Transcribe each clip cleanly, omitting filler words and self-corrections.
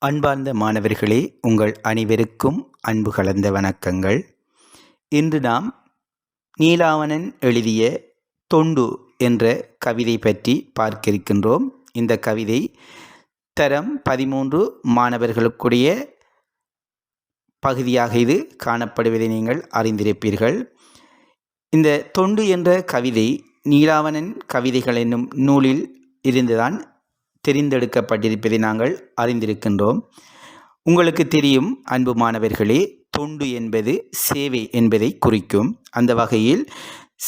அன்பார்ந்த மாணவர்களே, உங்கள் அனைவருக்கும் அன்பு கலந்த வணக்கங்கள். இன்று நாம் நீலாவணன் எழுதிய தொண்டு என்ற கவிதை பற்றி பார்க்க இருக்கின்றோம். இந்த கவிதை தரம் 13 மாணவர்களுக்குடைய பகுதியாக இது காணப்படுவதை நீங்கள் அறிந்திருப்பீர்கள். இந்த தொண்டு என்ற கவிதை நீலாவணன் கவிதைகள் என்னும் நூலில் இருந்துதான் தெரிந்தெடுக்கப்பட்டிருப்பதை நாங்கள் அறிந்திருக்கின்றோம். உங்களுக்கு தெரியும் அன்பு மாணவர்களே, தொண்டு என்பது சேவை என்பதை குறிக்கும். அந்த வகையில்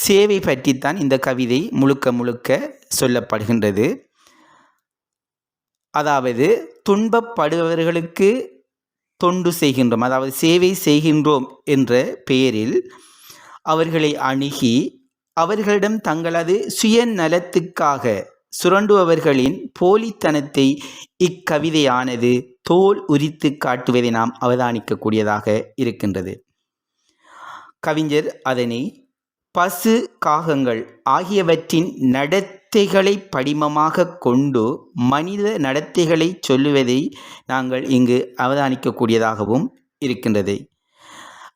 சேவை பற்றித்தான் இந்த கவிதை முழுக்க சொல்லப்படுகின்றது. அதாவது துன்பப்படுபவர்களுக்கு தொண்டு செய்கின்றோம், அதாவது சேவை செய்கின்றோம் என்ற பெயரில் அவர்களை அணுகி அவர்களிடம் தங்களது சுயநலத்துக்காக சுரண்டுபவர்களின் போலித்தனத்தை இக்கவிதையானது தோல் உரித்து காட்டுவதை நாம் அவதானிக்கக்கூடியதாக இருக்கின்றது. கவிஞர் அதனை பசு, காகங்கள் ஆகியவற்றின் நடத்தைகளை படிமமாக கொண்டு மனித நடத்தைகளை சொல்லுவதை நாங்கள் இங்கு அவதானிக்கக்கூடியதாகவும் இருக்கின்றது.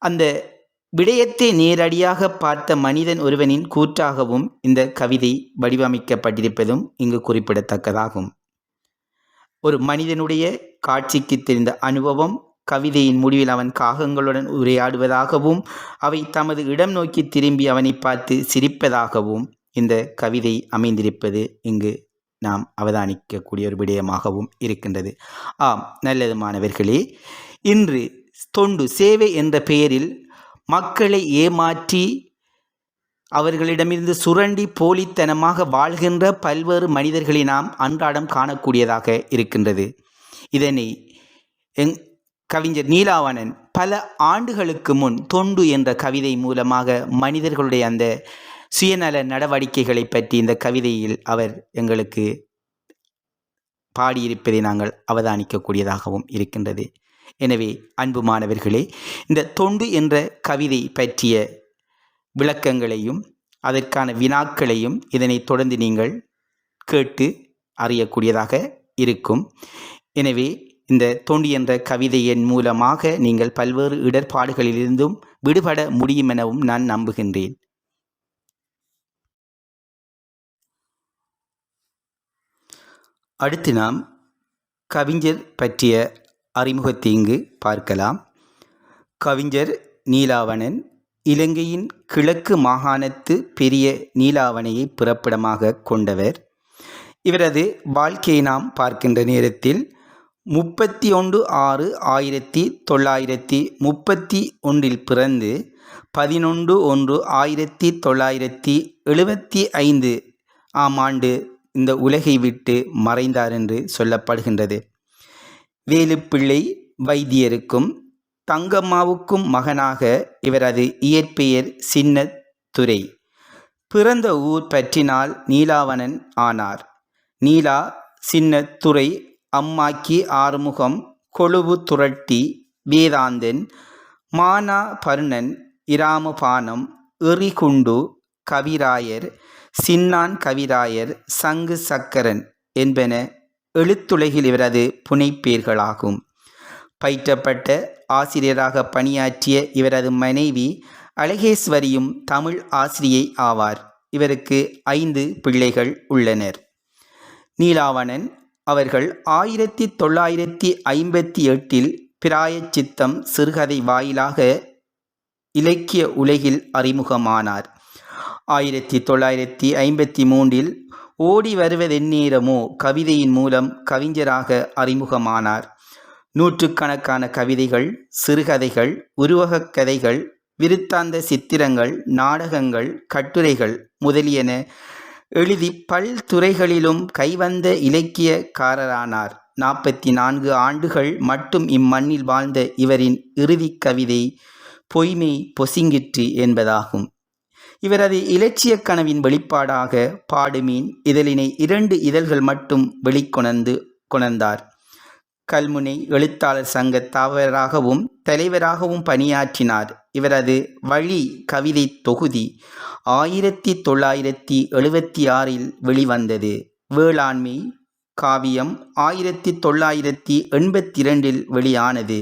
அந்த விடயத்தை நேரடியாக பார்த்த மனிதன் ஒருவனின் கூற்றாகவும் இந்த கவிதை வடிவமைக்கப்பட்டிருப்பதும் இங்கு குறிப்பிடத்தக்கதாகும். ஒரு மனிதனுடைய காட்சிக்கு தெரிந்த அனுபவம் கவிதையின் முடிவில் அவன் காகங்களுடன் உரையாடுவதாகவும் அவை தமது இடம் நோக்கி திரும்பி அவனை பார்த்து சிரிப்பதாகவும் இந்த கவிதை அமைந்திருப்பது இங்கு நாம் அவதானிக்கக்கூடிய ஒரு விடயமாகவும் இருக்கின்றது. ஆம், நல்லது மாணவர்களே, இன்று தொண்டு சேவை என்ற பெயரில் மக்களை ஏமாற்றி அவர்களிடமிருந்து சுரண்டி போலித்தனமாக வாழ்கின்ற பல்வேறு மனிதர்களை நாம் அன்றாடம் காணக்கூடியதாக இருக்கின்றது. இதனை கவிஞர் நீலாவணன் பல ஆண்டுகளுக்கு முன் தொண்டு என்ற கவிதை மூலமாக மனிதர்களுடைய அந்த சுயநல நடவடிக்கைகளை பற்றி இந்த கவிதையில் அவர் எங்களுக்கு பாடியிருப்பதை நாங்கள் அவதானிக்கக்கூடியதாகவும் இருக்கின்றது. எனவே அன்பு மாணவர்களே, இந்த தொண்டு என்ற கவிதை பற்றிய விளக்கங்களையும் அதற்கான வினாக்களையும் இதனை தொடர்ந்து நீங்கள் கேட்டு அறியக்கூடியதாக இருக்கும். எனவே இந்த தொண்டு என்ற கவிதையின் மூலமாக நீங்கள் பல்வேறு இடர்பாடுகளிலிருந்தும் விடுபட முடியும் எனவும் நான் நம்புகின்றேன். அடுத்து நாம் கவிஞர் பற்றிய அறிமுகத்தை இங்கு பார்க்கலாம். கவிஞர் நீலாவணன் இலங்கையின் கிழக்கு மாகாணத்து பெரிய நீலாவணையை பிறப்பிடமாக கொண்டவர். இவரது வாழ்க்கையை நாம் பார்க்கின்ற நேரத்தில் 31/6/1931 பிறந்து 11/1/1975 ஆண்டு இந்த உலகை விட்டு மறைந்தார் என்று சொல்லப்படுகின்றது. வேலுப்பிள்ளை வைத்தியருக்கும் தங்கம்மாவுக்கும் மகனாக இவரது இயற்பெயர் சின்னத்துரை. பிறந்த ஊர் பற்றினால் நீலாவணன் ஆனார். நீலா, சின்னத்துரை, அம்மாக்கி, ஆறுமுகம், கொழுவு துரட்டி, வேதாந்தன், மானா பருணன், இராமபானம், எறிகுண்டு, கவிராயர், சின்னான் கவிராயர், சங்கு சக்கரன் என்பன எழுத்துலகில் இவரது புனைப்பெயர்களாகும். பயிற்றப்பட்ட ஆசிரியராக பணியாற்றிய இவரது மனைவி அழகேஸ்வரியும் தமிழ் ஆசிரியை ஆவார். இவருக்கு 5 பிள்ளைகள் உள்ளனர். நீலாவணன் அவர்கள் 1958 பிராயச்சித்தம் சிறுகதை வாயிலாக இலக்கிய உலகில் அறிமுகமானார். 1953 ஓடி வருவதென்னேரமோ கவிதையின் மூலம் கவிஞராக அறிமுகமானார். நூற்றுக்கணக்கான கவிதைகள், சிறுகதைகள், உருவகக் கதைகள், விருத்தாந்த சித்திரங்கள், நாடகங்கள், கட்டுரைகள் முதலியன எழுதி பல்துறைகளிலும் கைவந்த இலக்கியக்காரரானார். 44 ஆண்டுகள் மட்டும் இம்மண்ணில் வாழ்ந்த இவரின் இறுதி கவிதை பொய்மை பொசிங்கிற்று என்பதாகும். இவரது இலட்சிய கனவின் வெளிப்பாடாக பாடுமீன் இதழினை 2 இதழ்கள் மட்டும் வெளிக்கொணர்ந்தார். கல்முனை எழுத்தாளர் சங்க தலைவராகவும் பணியாற்றினார். இவரது வழி கவிதை தொகுதி 1976 வெளிவந்தது. வேளாண்மை, காவியம் 1982 வெளியானது.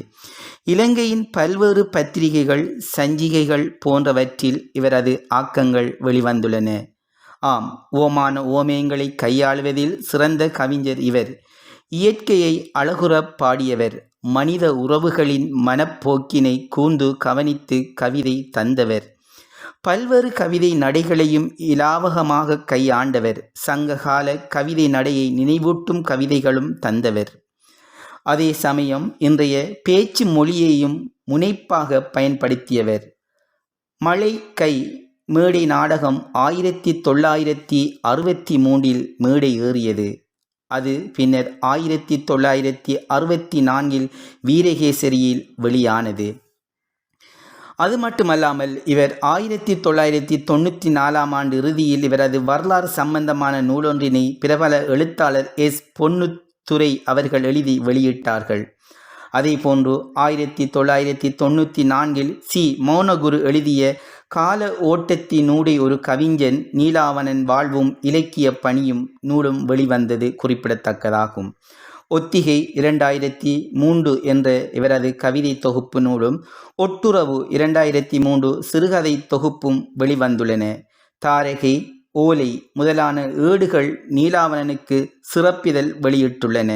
இலங்கையின் பல்வேறு பத்திரிகைகள், சஞ்சிகைகள் போன்றவற்றில் இவரது ஆக்கங்கள் வெளிவந்துள்ளன. ஆம், ஓமான ஓமயங்களை கையாளுவதில் சிறந்த கவிஞர் இவர். இயற்கையை அழகுறப் பாடியவர். மனித உறவுகளின் மனப்போக்கினை கூர்ந்து கவனித்து கவிதை தந்தவர். பல்வேறு கவிதை நடைகளையும் இலாவகமாக கையாண்டவர். சங்ககால கவிதை நடையை நினைவூட்டும் கவிதைகளும் தந்தவர். அதே சமயம் இன்றைய பேச்சு மொழியையும் முனைப்பாக பயன்படுத்தியவர். மழை கை மேடை நாடகம் 1963 மேடை ஏறியது. அது பின்னர் 1964 வீரகேசரியில் வெளியானது. அது மட்டுமல்லாமல் இவர் 1994 இறுதியில் இவரது வரலாறு சம்பந்தமான நூலொன்றினை பிரபல எழுத்தாளர் எஸ். பொன்னுத்துரை அவர்கள் எழுதி வெளியிட்டார்கள். அதேபோன்று 1994 சி. மௌனகுரு எழுதிய கால ஓட்டத்தினூடே ஒரு கவிஞன் நீலாவணன் வாழ்வும் இலக்கிய பணியும் நூலும் வெளிவந்தது குறிப்பிடத்தக்கதாகும். ஒத்திகை 2003 என்ற இவரது கவிதை தொகுப்பு நூலும், ஒட்டுறவு 2003 சிறுகதை தொகுப்பும் வெளிவந்துள்ளன. தாரகை, ஓலை முதலான ஏடுகள் நீலாவணனுக்கு சிறப்பிதழ் வெளியிட்டுள்ளன.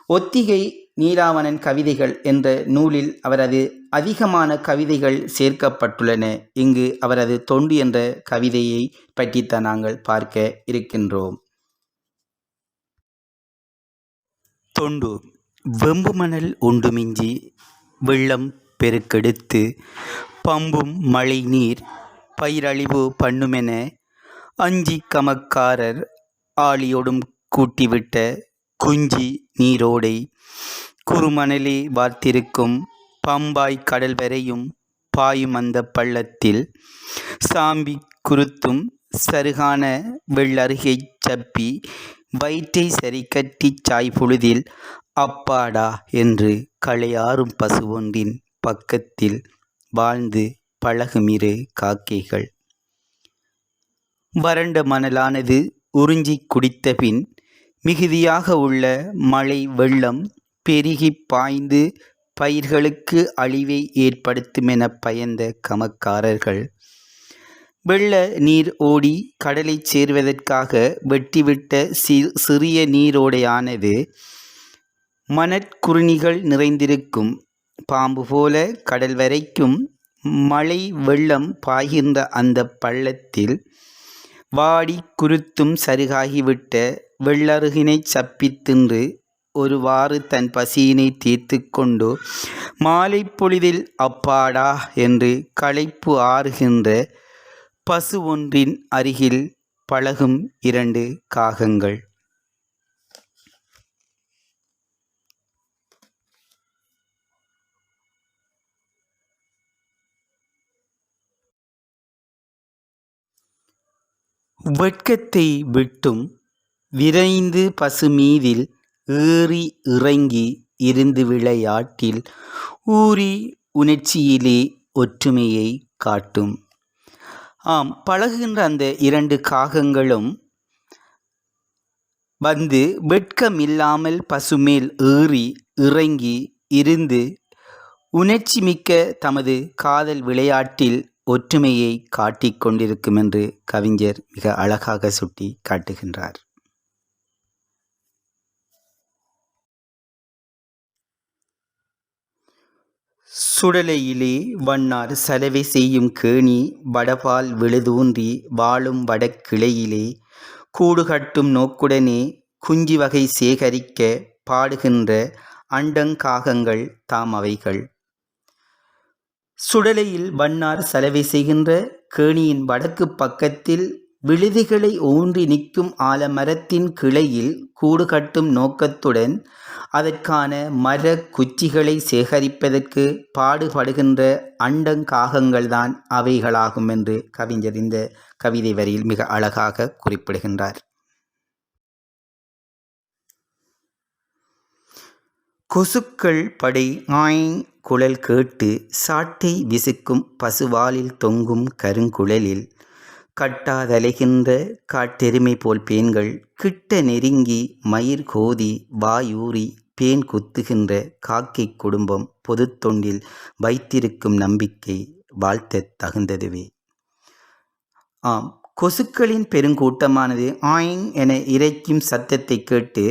ஒத்திகை நீலாவணன் கவிதைகள் என்ற நூலில் அவரது அதிகமான கவிதைகள் சேர்க்கப்பட்டுள்ளன. இங்கு அவரது தொண்டு என்ற கவிதையை பற்றித்தான் நாங்கள் பார்க்க இருக்கின்றோம். தொண்டு. வெம்பு மணல் உண்டு மிஞ்சி வெள்ளம் பெருக்கெடுத்து பம்பும் மழை நீர் பயிரழிவு பண்ணுமென அஞ்சி கமக்காரர் ஆளியோடும் கூட்டிவிட்ட குஞ்சி நீரோடை குறுமணலே வார்த்திருக்கும் பம்பாய் கடல் வரையும் பாயும் அந்த பள்ளத்தில் சாம்பி குருத்தும் சருகான வெள்ளருகை சப்பி வயிற்றை சரி கட்டி சாய்பொழுதில் அப்பாடா என்று களையாறும் பசு ஒன்றின் பக்கத்தில் வாழ்ந்து பழகுமிரு காக்கைகள். வறண்ட மணலானது உறிஞ்சி குடித்தபின் மிகுதியாக உள்ள மழை வெள்ளம் பெருகி பாய்ந்து பயிர்களுக்கு அழிவை ஏற்படுத்துமென பயந்த கமக்காரர்கள் வெள்ள நீர் ஓடி கடலை சேர்வதற்காக வெட்டிவிட்ட சிறிய நீரோடையானது மணற்குறுணிகள் நிறைந்திருக்கும் பாம்பு போல கடல் வரைக்கும் மழை வெள்ளம் பாய்கின்ற அந்த பள்ளத்தில் வாடி குருத்தும் சருகாகிவிட்ட வெள்ளருகினை சப்பித் தின்று ஒருவாறு தன் பசியினை தீர்த்து கொண்டு மாலை பொழுதில் அப்பாடா என்று களைப்பு ஆறுகின்ற பசு ஒன்றின் அருகில் பழகும் 2 காகங்கள். வெட்கத்தை விட்டும் விரைந்து பசு மீதில் ஏறி இறங்கி இருந்து விளையாட்டில் ஊறி உணர்ச்சியிலே ஒற்றுமையை காட்டும். ஆம், பழகுகின்ற அந்த 2 காகங்களும் வந்து வெட்கமில்லாமல் பசுமேல் ஏறி இறங்கி இருந்து உணர்ச்சி மிக்க தமது காதல் விளையாட்டில் ஒற்றுமையை காட்டிக் கொண்டிருக்கும் என்று கவிஞர் மிக அழகாக சுட்டி காட்டுகின்றார். சுடலையிலே வண்ணார் சலவை செய்யும் கேணி வடபால் விழுதூன்றி வாழும் வடக்கிளையிலே கூடுகட்டும் நோக்குடனே குஞ்சி வகை சேகரிக்க பாடுகின்ற அண்டங்காகங்கள் தாம் அவைகள். சுடலையில் வண்ணார் சலவை செய்கின்ற கேணியின் வடக்கு பக்கத்தில் விழுதுகளை ஊன்றி நிற்கும் ஆலமரத்தின் கிளையில் கூடுகட்டும் நோக்கத்துடன் அதற்கான மர குச்சிகளை சேகரிப்பதற்கு பாடுபடுகின்ற அண்டங்காகங்கள்தான் அவைகளாகும் என்று கவிஞர் இந்த கவிதை வரியில் மிக அழகாக குறிப்பிடுகின்றார். கொசுக்கள் படை ஆய் குழல் கேட்டு சாட்டை விசுக்கும் பசுவாலில் தொங்கும் கருங்குழலில் கட்டாதலைகின்ற காட்டெருமை போல் பேன்கள் கிட்ட நெருங்கி மயிர் கோதி வாயூறி பேன் குத்துகின்ற காக்கை குடும்பம் பொதுத் தொண்டில் வைத்திருக்கும் நம்பிக்கை வாழ்த்தத் தகுந்ததுவே. ஆம், கொசுக்களின் பெருங்கூட்டமானது ஆயிங் என இரைக்கும் சத்தத்தை கேட்டு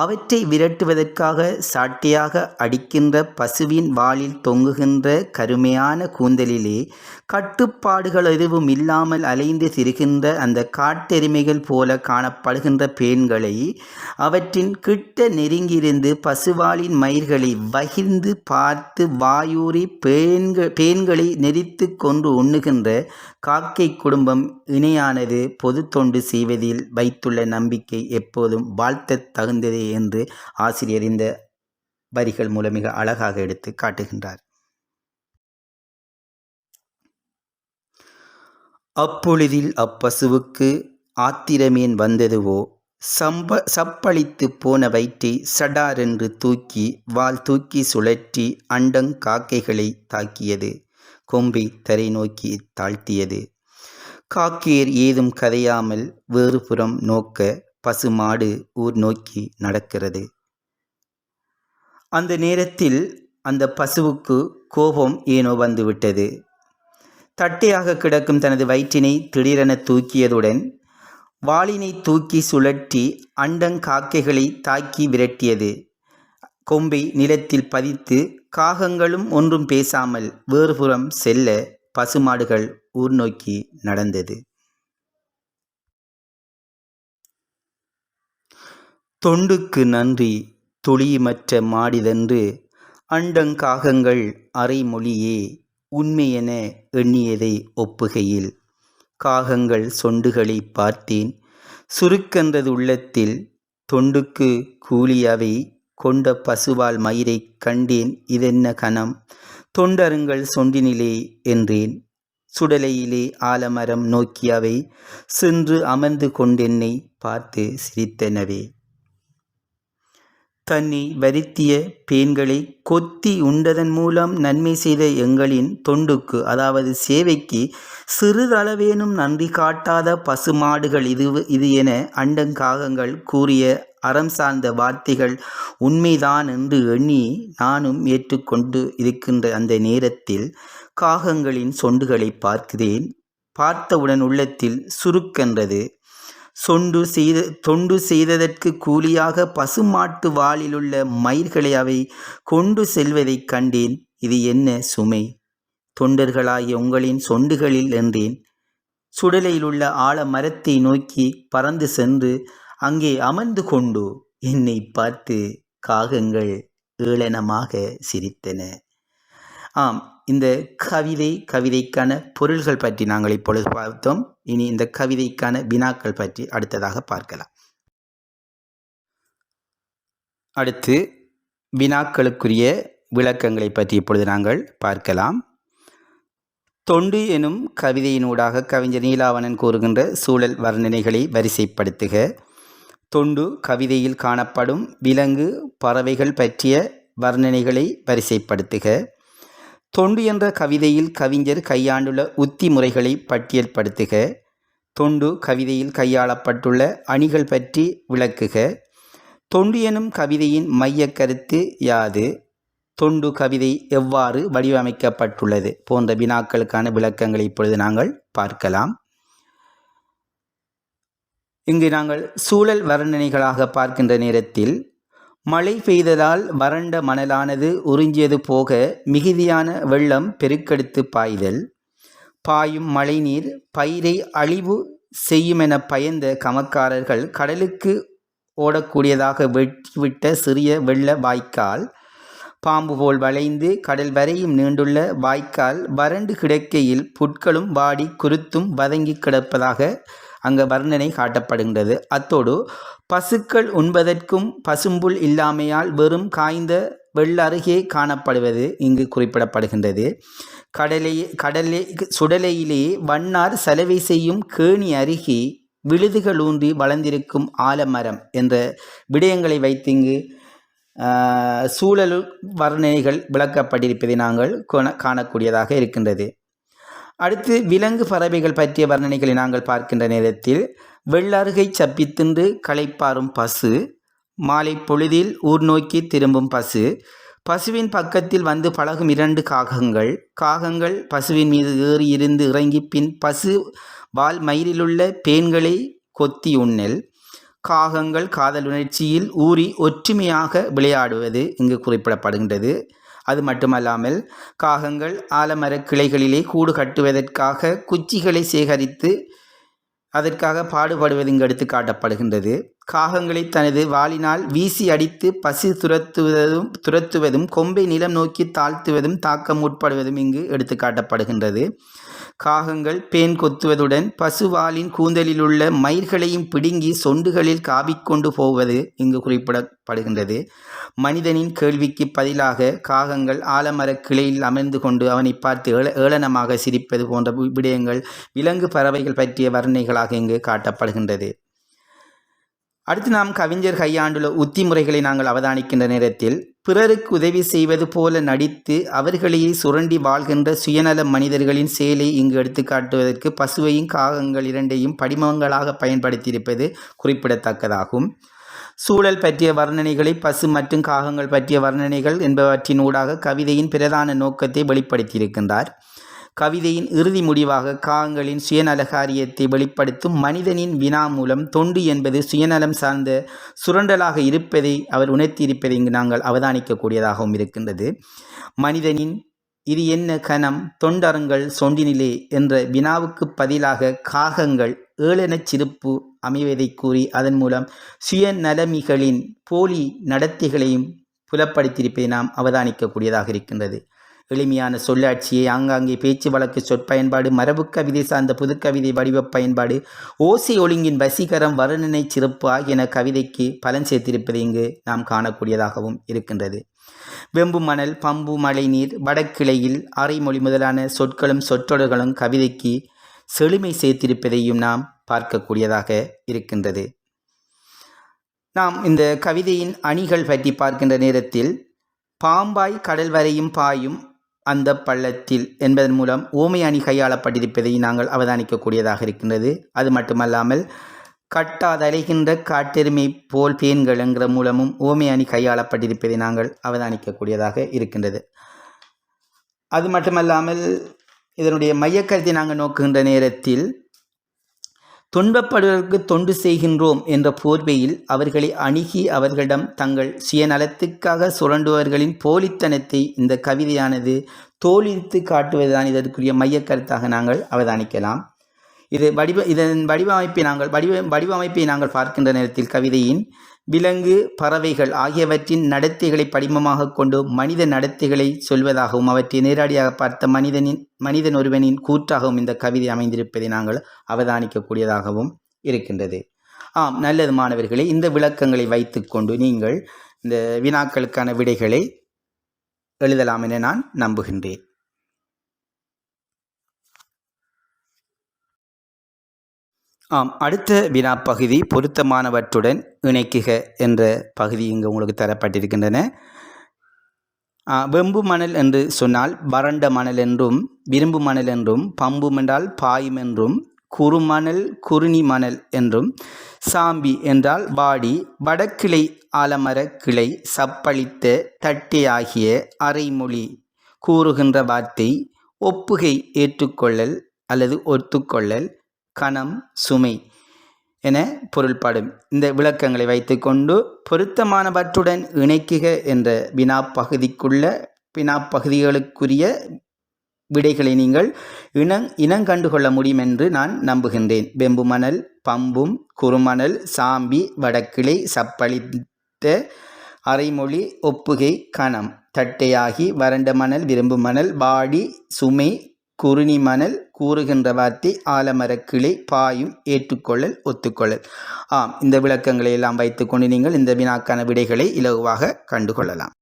அவற்றை விரட்டுவதற்காக சாட்டையாக அடிக்கின்ற பசுவின் வாலில் தொங்குகின்ற கருமையான கூந்தலிலே கட்டுப்பாடுகள் எதுவும் இல்லாமல் அலைந்து திரிகின்ற அந்த காட்டெருமைகள் போல காணப்படுகின்ற பேன்களை அவற்றின் கிட்ட நெருங்கியிருந்து பசுவாலின் மயிர்களை வகிர்ந்து பார்த்து வாயூறி பேன்களை நெரித்து கொண்டு உண்ணுகின்ற காக்கை குடும்பம் இணையானது பொது தொண்டு செய்வதில் வைத்துள்ள நம்பிக்கை எப்போதும் வாழ்த்தத் தகுந்ததே என்று ஆசிரியர் இந்த வரிகள் மூலம் மிக அழகாக எடுத்து காட்டுகின்றார். அப்பொழுதில் அப்பசுவுக்கு ஆத்திரமேன் வந்ததுவோ, சப்பளித்து போன வயிற்றை சடாரென்று தூக்கி வால் தூக்கி சுழற்றி அண்டங் காக்கைகளை தாக்கியது. கொம்பை தரை நோக்கி தாழ்த்தியது. காக்கேர் ஏதும் கதையாமல் வேறு புறம் நோக்க பசுமாடு ஊர் நோக்கி நடக்கிறது. அந்த நேரத்தில் அந்த பசுவுக்கு கோபம் ஏனோ வந்துவிட்டது. தட்டையாக கிடக்கும் தனது வயிற்றினை திடீரென தூக்கியதுடன் வாளினை தூக்கி சுழற்றி அண்டங்காக்கைகளை தாக்கி விரட்டியது. கொம்பை நிலத்தில் பதித்து காகங்களும் ஒன்றும் பேசாமல் வேறுபுறம் செல்ல பசுமாடுகள் ஊர் நோக்கி நடந்தது. தொண்டுக்கு நன்றி துளியுமற்ற மாடிதென்று அண்டங்காகங்கள் அரைமொழியே உண்மையென எண்ணியதை ஒப்புகையில் காகங்கள் சொண்டுகளை பார்த்தேன் சுருக்கென்றது உள்ளத்தில். தொண்டுக்கு கூலியவை கொண்ட பசுவால் மயிரை கண்டேன் இதென்ன கணம் தொண்டருங்கள் சொண்டினிலே என்றேன். சுடலையிலே ஆலமரம் நோக்கியவை சென்று அமர்ந்து கொண்டென்னை பார்த்து சிரித்தனவே. தன்னை வருத்திய பேன்களை கொத்தி உண்டதன் மூலம் நன்மை செய்த எங்களின் தொண்டுக்கு, அதாவது சேவைக்கு சிறிதளவேனும் நன்றி காட்டாத பசுமாடுகள் இது என அண்டங்காகங்கள் கூறிய அறம் சார்ந்த வார்த்தைகள் உண்மைதான் என்று எண்ணி நானும் ஏற்றுக்கொண்டு இருக்கின்ற அந்த நேரத்தில் காகங்களின் சொண்டுகளை பார்க்கிறேன். பார்த்தவுடன் உள்ளத்தில் சுருக்கென்றது. தொண்டு செய்ததற்கு கூலியாக பசுமாட்டு வாளிலுள்ள மயிர்களை அவை கொண்டு செல்வதைக் கண்டேன். இது என்ன சுமை தொண்டர்களாகிய உங்களின் சொண்டுகளில் என்றேன். சுடலையிலுள்ள ஆலமரத்தை நோக்கி பறந்து சென்று அங்கே அமர்ந்து கொண்டு என்னை பார்த்து காகங்கள் ஏளனமாக சிரித்தன. ஆம், இந்த கவிதைக்கான பொருள்கள் பற்றி நாங்கள் இப்பொழுது பார்த்தோம். இனி இந்த கவிதைக்கான வினாக்கள் பற்றி அடுத்ததாக பார்க்கலாம். அடுத்து வினாக்களுக்குரிய விளக்கங்களை பற்றி இப்பொழுது நாங்கள் பார்க்கலாம். தொண்டு எனும் கவிதையினூடாக கவிஞர் நீலாவணன் கூறுகின்ற சூழல் வர்ணனைகளை வரிசைப்படுத்துக. தொண்டு கவிதையில் காணப்படும் விலங்கு பறவைகள் பற்றிய வர்ணனைகளை வரிசைப்படுத்துக. தொண்டு என்ற கவிதையில் கவிஞர் கையாண்டுள்ள உத்தி முறைகளை பட்டியல்படுத்துக. தொண்டு கவிதையில் கையாளப்பட்டுள்ள அணிகள் பற்றி விளக்குக. தொண்டு எனும் கவிதையின் மைய கருத்து யாது? தொண்டு கவிதை எவ்வாறு வடிவமைக்கப்பட்டுள்ளது போன்ற வினாக்களுக்கான விளக்கங்களை இப்பொழுது நாங்கள் பார்க்கலாம். இங்கு நாங்கள் சூழல் வர்ணனைகளாக பார்க்கின்ற நேரத்தில் மழை பெய்ததால் வறண்ட மணலானது உறிஞ்சியது போக மிகுதியான வெள்ளம் பெருக்கெடுத்து பாய்தல், பாயும் மழைநீர் பயிரை அழிவு செய்யுமென பயந்த கமக்காரர்கள் கடலுக்கு ஓடக்கூடியதாக வெட்டிவிட்ட சிறிய வெள்ள வாய்க்கால், பாம்பு போல் வளைந்து கடல் வரையும் நீண்டுள்ள வாய்க்கால் வறண்டு கிடக்கையில் புட்களும் வாடி குருத்தும் வதங்கி கிடப்பதாக அங்கு வர்ணனை காட்டப்படுகின்றது. அத்தோடு பசுக்கள் உண்பதற்கும் பசும்புல் இல்லாமையால் வெறும் காய்ந்த வெள்ளருகே காணப்படுவது இங்கு குறிப்பிடப்படுகின்றது. சுடலையிலே வண்ணார் செலவை செய்யும் கேணி அருகே விழுதுகள் ஊன்றி வளர்ந்திருக்கும் ஆலமரம் என்ற விடயங்களை வைத்து இங்கு சூழல் வர்ணனைகள் விளக்கப்பட்டிருப்பதை நாங்கள் காணக்கூடியதாக இருக்கின்றது. அடுத்து விலங்கு பறவைகள் பற்றிய வர்ணனைகளை நாங்கள் பார்க்கின்ற நேரத்தில் வெள்ளருகை சப்பித்தின்று களைப்பாறும் பசு, மாலை பொழுதில் ஊர் நோக்கி திரும்பும் பசு, பசுவின் பக்கத்தில் வந்து பழகும் 2 காகங்கள், காகங்கள் பசுவின் மீது ஏறி இருந்து இறங்கி பின் பசு வால் மயிரிலுள்ள பேன்களை கொத்தி உண்ணல், காகங்கள் காதல் உணர்ச்சியில் ஊறி ஒற்றுமையாக விளையாடுவது இங்கு குறிப்பிடப்படுகின்றது. அது மட்டுமல்லாமல் காகங்கள் ஆலமரக் கிளைகளிலே கூடு கட்டுவதற்காக குச்சிகளை சேகரித்து அதற்காக பாடுபடுவது இங்கு எடுத்து காட்டப்படுகின்றது. காகங்களை தனது வாளினால் வீசி அடித்து பசு துரத்துவதும் கொம்பை நிலம் நோக்கி தாழ்த்துவதும் தாக்க முற்படுவதும் இங்கு எடுத்து காட்டப்படுகின்றது. காகங்கள் பேன் கொத்துவதுடன் பசுவாலின் கூந்தலில் உள்ள மயிர்களையும் பிடுங்கி சொண்டுகளில் காவிக்கொண்டு போவது இங்கு குறிப்பிடப்படுகின்றது. மனிதனின் கேள்விக்கு பதிலாக காகங்கள் ஆலமரக் கிளையில் அமர்ந்து கொண்டு அவனை பார்த்து ஏளனமாக சிரிப்பது போன்ற விடயங்கள் விலங்கு பறவைகள் பற்றிய வர்ணனைகளாக இங்கு காட்டப்படுகின்றது. அடுத்து நாம் கவிஞர் கையாண்டுள்ள உத்தி முறைகளை நாங்கள் அவதானிக்கின்ற நேரத்தில் பிறருக்கு உதவி செய்வது போல நடித்து அவர்களையே சுரண்டி வாழ்கின்ற சுயநல மனிதர்களின் செயலை இங்கு எடுத்து காட்டுவதற்கு பசுவையும் காகங்கள் இரண்டையும் படிமங்களாக பயன்படுத்தியிருப்பது குறிப்பிடத்தக்கதாகும். சூழல் பற்றிய வர்ணனைகளை பசு மற்றும் காகங்கள் பற்றிய வர்ணனைகள் என்பவற்றினூடாக கவிதையின் பிரதான நோக்கத்தை வெளிப்படுத்தியிருக்கின்றார். கவிதையின் இறுதி முடிவாக காகங்களின் சுயநலகாரியத்தை வெளிப்படுத்தும் மனிதனின் வினா மூலம் தொண்டு என்பது சுயநலம் சார்ந்த சுரண்டலாக இருப்பதை அவர் உணர்த்தியிருப்பதை இங்கு நாங்கள் அவதானிக்கக்கூடியதாகவும் இருக்கின்றது. மனிதனின் இது என்ன கணம் தொண்டருங்கள் சொண்டினிலே என்ற வினாவுக்கு பதிலாக காகங்கள் ஏளனச் சிரிப்பு அமைவதை கூறி அதன் மூலம் சுயநலமிகளின் போலி நடத்தைகளையும் புலப்படுத்தியிருப்பதை நாம் அவதானிக்கக்கூடியதாக இருக்கின்றது. எளிமையான சொல்லாட்சியை, ஆங்காங்கே பேச்சு வழக்கு சொற்பயன்பாடு, மரபு கவிதை சார்ந்த புதுக்கவிதை வடிவ பயன்பாடு, ஓசை ஒழுங்கின் வசீகரம், வர்ணனை சிறப்பு ஆகியன கவிதைக்கு பலன் சேர்த்திருப்பதை இங்கு நாம் காணக்கூடியதாகவும் இருக்கின்றது. வெம்பு மணல், பம்பு, மழை நீர், வடக்கிளையில், அரைமொழி முதலான சொற்களும் சொற்றொடர்களும் கவிதைக்கு செழுமை சேர்த்திருப்பதையும் நாம் பார்க்கக்கூடியதாக இருக்கின்றது. நாம் இந்த கவிதையின் அணிகள் பற்றி பார்க்கின்ற நேரத்தில் பாம்பாய் கடல் வரையும் பாயும் அந்த பள்ளத்தில் என்பதன் மூலம் ஓமை அணி கையாளப்பட்டிருப்பதை நாங்கள் அவதானிக்கக்கூடியதாக இருக்கின்றது. அது மட்டுமல்லாமல் கட்டாதலைகின்ற காட்டெருமை போல் பேன்கள் என்கிற மூலமும் ஓமை அணி கையாளப்பட்டிருப்பதை நாங்கள் அவதானிக்கக்கூடியதாக இருக்கின்றது. அது மட்டுமல்லாமல் இதனுடைய மையக்கருத்தை நாங்கள் நோக்குகின்ற நேரத்தில் துன்பப்படுவதற்கு தொண்டு செய்கின்றோம் என்ற போர்வையில் அவர்களை அணுகி அவர்களிடம் தங்கள் சுயநலத்துக்காக சுரண்டுபவர்களின் போலித்தனத்தை இந்த கவிதையானது தோலித்து காட்டுவதுதான் இதற்குரிய மையக்கருத்தாக நாங்கள் அவதானிக்கலாம். இதன் வடிவமைப்பை நாங்கள் பார்க்கின்ற நேரத்தில் கவிதையின் விலங்கு பறவைகள் ஆகியவற்றின் நடத்தைகளை படிமமாக கொண்டு மனித நடத்தைகளை சொல்வதாகவும் அவற்றை நேரடியாக பார்த்த மனிதன் ஒருவனின் கூற்றாகவும் இந்த கவிதை அமைந்திருப்பதை நாங்கள் அவதானிக்கக்கூடியதாகவும் இருக்கின்றது. நல்லது மாணவர்களே, இந்த விளக்கங்களை வைத்துக்கொண்டு நீங்கள் இந்த வினாக்களுக்கான விடைகளை எழுதலாம் என நான் நம்புகின்றேன். அடுத்த வினா பகுதி பொருத்தமானவற்றுடன் இணைக்குக என்ற பகுதி இங்கு உங்களுக்கு தரப்பட்டிருக்கின்றன. வெம்பு மணல் என்று சொன்னால் வறண்ட மணல் என்றும், விரும்பு மணல் என்றும், பம்பு என்றால் பாயும் என்றும், குறுமணல் குறுனி மணல் என்றும், சாம்பி என்றால் வாடி, வடக்கிளை ஆலமர கிளை, சப்பளித்த தட்டை ஆகிய அரைமொழி கூறுகின்ற வார்த்தை, ஒப்புகை ஏற்றுக்கொள்ளல் அல்லது ஒத்துக்கொள்ளல், கணம் சுமை என பொருள்படும். இந்த விளக்கங்களை வைத்துக்கொண்டு பொருத்தமானவற்றுடன் இணைக்குக என்ற வினாப்பகுதிகளுக்குரிய விடைகளை நீங்கள் இனங்கண்டுகொள்ள முடியும் என்று நான் நம்புகின்றேன். வெம்பு மணல், பம்பும், குறுமணல், சாம்பி, வடக்கிளை, சப்பளித்த, அரைமொழி, ஒப்புகை, கணம், தட்டையாகி, வறண்ட மணல், விரும்பு மணல், வாடி, சுமை, குறுனி மணல், கூறுகின்ற வார்த்தை, ஆலமரக்கிளை, பாயும், ஏற்றுக்கொள்ளல், ஒத்துக்கொள்ளல். இந்த விளக்கங்களை எல்லாம் வைத்துக்கொண்டு நீங்கள் இந்த வினாக்கான விடைகளை இலகுவாக கண்டுகொள்ளலாம்.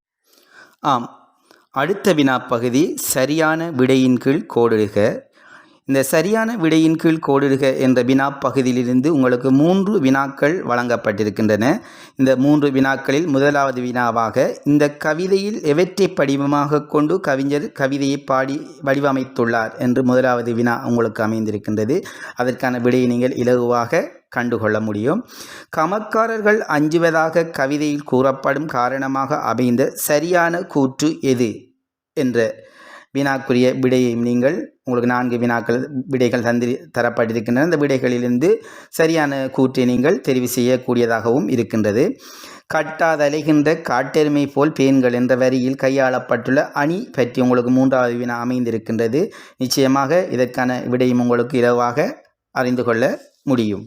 அடுத்த வினா பகுதி சரியான விடையின் கீழ் கோடிடுக. இந்த சரியான விடையின் கீழ் கோடிடுக என்ற வினா பகுதியிலிருந்து உங்களுக்கு 3 வினாக்கள் வழங்கப்பட்டிருக்கின்றன. இந்த 3 வினாக்களில் முதலாவது வினாவாக இந்த கவிதையில் எவற்றை படிவமாக கொண்டு கவிஞர் கவிதையை பாடி வடிவமைத்துள்ளார் என்று முதலாவது வினா உங்களுக்கு அமைந்திருக்கின்றது. அதற்கான விடையை நீங்கள் இலகுவாக கண்டுகொள்ள முடியும். கமக்காரர்கள் அஞ்சுவதாக கவிதையில் கூறப்படும் காரணமாக அமைந்த சரியான கூற்று எது என்ற வினாக்குரிய விடையை நீங்கள் உங்களுக்கு 4 விடைகள் தரப்பட்டிருக்கின்றன. இந்த விடைகளிலிருந்து சரியான கூற்றை நீங்கள் தெரிவு செய்யக்கூடியதாகவும் இருக்கின்றது. கட்டாதலைகின்ற காட்டெருமை போல் பேன்கள் என்ற வரியில் கையாளப்பட்டுள்ள அணி பற்றி உங்களுக்கு 3வது வினா அமைந்திருக்கின்றது. நிச்சயமாக இதற்கான விடையும் உங்களுக்கு இலவாக அறிந்து கொள்ள முடியும்.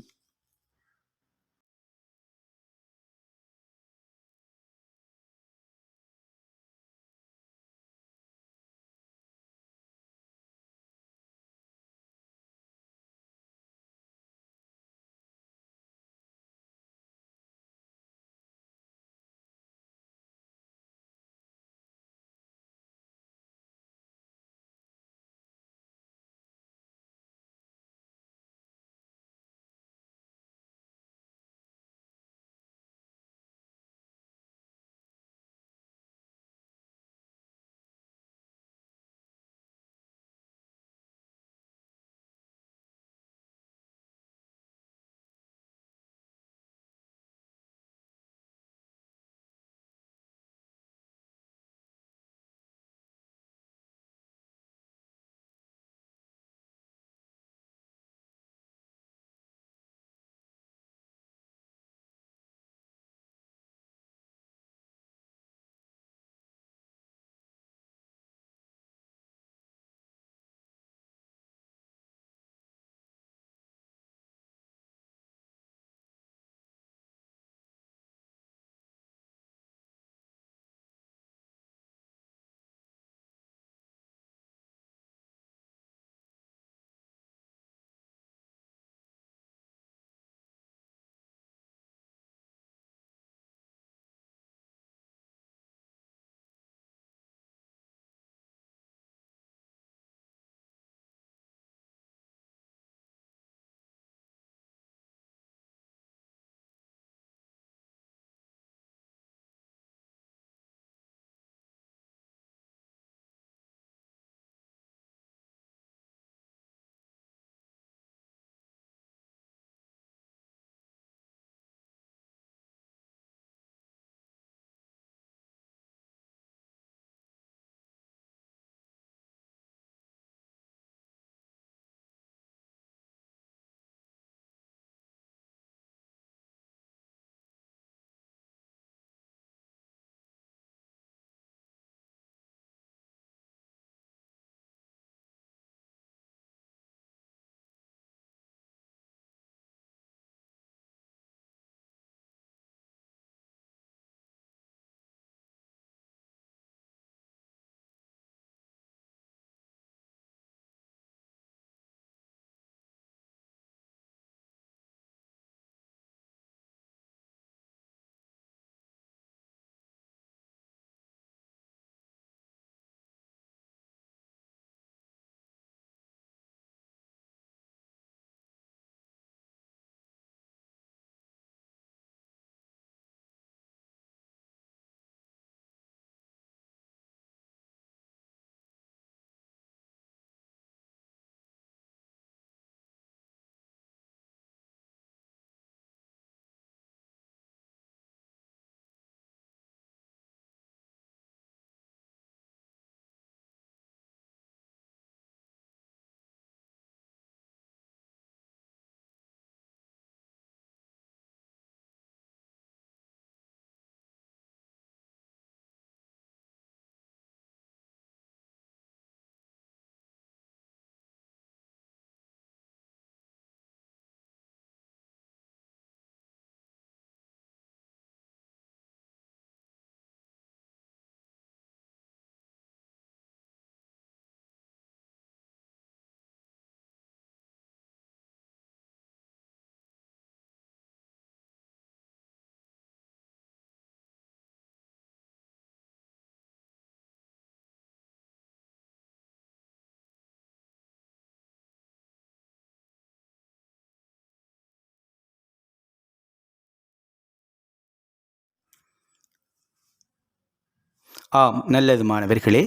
ஆம், நல்லது மாணவர்களே.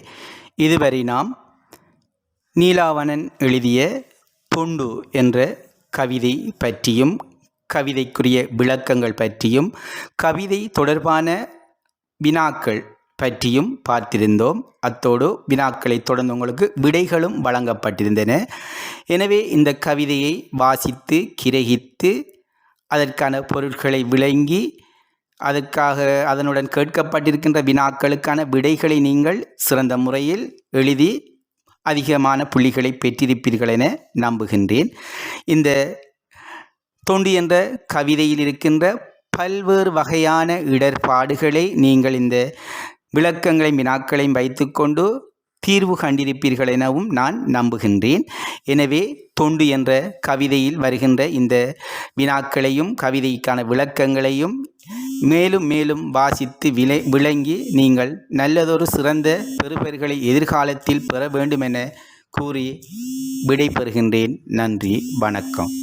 இதுவரை நாம் நீலாவணன் எழுதிய தொண்டு என்ற கவிதை பற்றியும் கவிதைக்குரிய விளக்கங்கள் பற்றியும் கவிதை தொடர்பான வினாக்கள் பற்றியும் பார்த்திருந்தோம். அத்தோடு வினாக்களை தொடர்ந்து உங்களுக்கு விடைகளும் வழங்கப்பட்டிருந்தன. எனவே இந்த கவிதையை வாசித்து கிரகித்து அதற்கான பொருட்களை விளங்கி அதனுடன் கேட்கப்பட்டிருக்கின்ற வினாக்களுக்கான விடைகளை நீங்கள் சிறந்த முறையில் எழுதி அதிகமான புள்ளிகளை பெற்றிருப்பீர்கள் என நம்புகின்றேன். இந்த தொண்டு என்ற கவிதையில் இருக்கின்ற பல்வேறு வகையான இடர்பாடுகளை நீங்கள் இந்த விளக்கங்களையும் வினாக்களையும் வைத்துக்கொண்டு தீர்வு கண்டிருப்பீர்கள் எனவும் நான் நம்புகின்றேன். எனவே தொண்டு என்ற கவிதையில் வருகின்ற இந்த வினாக்களையும் கவிதைக்கான விளக்கங்களையும் மேலும் மேலும் வாசித்து விளங்கி நீங்கள் நல்லதொரு சிறந்த பெறுபேறுகளை எதிர்காலத்தில் பெற வேண்டும் என கூறி விடை பெறுகின்றேன். நன்றி, வணக்கம்.